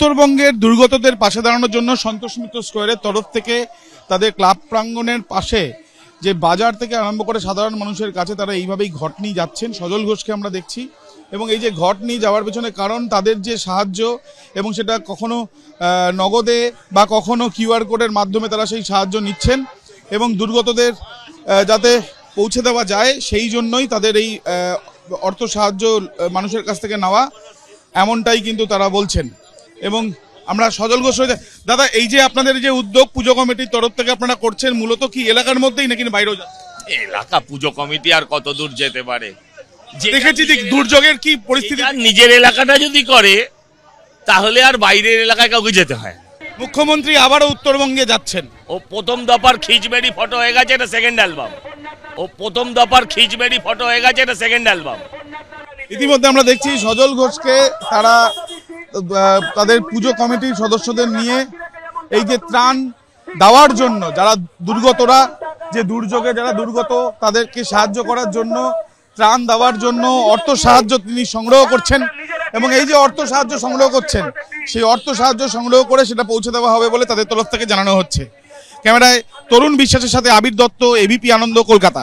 উত্তরবঙ্গের দুর্গতদের পাশে দাঁড়ানোর জন্য সন্তোষ মিত্র স্কোয়ারের তরফ থেকে তাদের ক্লাব প্রাঙ্গণের পাশে যে বাজার থেকে আরম্ভ করে সাধারণ মানুষের কাছে তারা এইভাবেই ঘট নিয়ে যাচ্ছেন। সজল ঘোষকে আমরা দেখছি এবং এই যে ঘট নিয়ে যাওয়ার পেছনে কারণ তাদের যে সাহায্য এবং সেটা কখনো নগদে বা কখনো কিউআর কোডের মাধ্যমে তারা সেই সাহায্য নিচ্ছেন এবং দুর্গতদের যাতে পৌঁছে দেওয়া যায় সেই জন্যই তাদের এই অর্থ সাহায্য মানুষের কাছ থেকে নেওয়া, এমনটাই কিন্তু তারা বলছেন। এবং আমরা সজল ঘোষ দাদা, এই যে আপনাদের যে উদ্যোগ পুজো কমিটির তরফ থেকে আপনারা করছেন, মূলত কি এলাকার মধ্যেই নাকি বাইরেও যাচ্ছে? এলাকা পুজো কমিটি আর কত দূর যেতে পারে? দেখেছি যে দুর্যোগের কি পরিস্থিতি, নিজের এলাকাটা যদি করে তাহলে আর বাইরের এলাকায় কাউকে যেতে হয়। মুখ্যমন্ত্রী আবারও উত্তরবঙ্গে যাচ্ছেন। ও প্রথম দফার খিচবেড়ি ফটো হয়ে গেছে, এটা সেকেন্ড অ্যালবাম। এটা সেকেন্ড অ্যালবাম। ইতিমধ্যে আমরা দেখছি সজল ঘোষকে তারা তাদের পুজো কমিটির সদস্যদের নিয়ে এই যে ত্রাণ দেওয়ার জন্য, যারা দুর্গতরা যে দুর্যোগে যারা দুর্গত তাদেরকে সাহায্য করার জন্য, ত্রাণ দেওয়ার জন্য অর্থ সাহায্য তিনি সংগ্রহ করছেন এবং এই যে অর্থ সাহায্য সংগ্রহ করছেন সেই অর্থ সাহায্য সংগ্রহ করে সেটা পৌঁছে দেওয়া হবে বলে তাদের তরফ থেকে জানানো হচ্ছে। ক্যামেরায় তরুণ বিশ্বাসের সাথে আবির দত্ত, এবিপি আনন্দ, কলকাতা।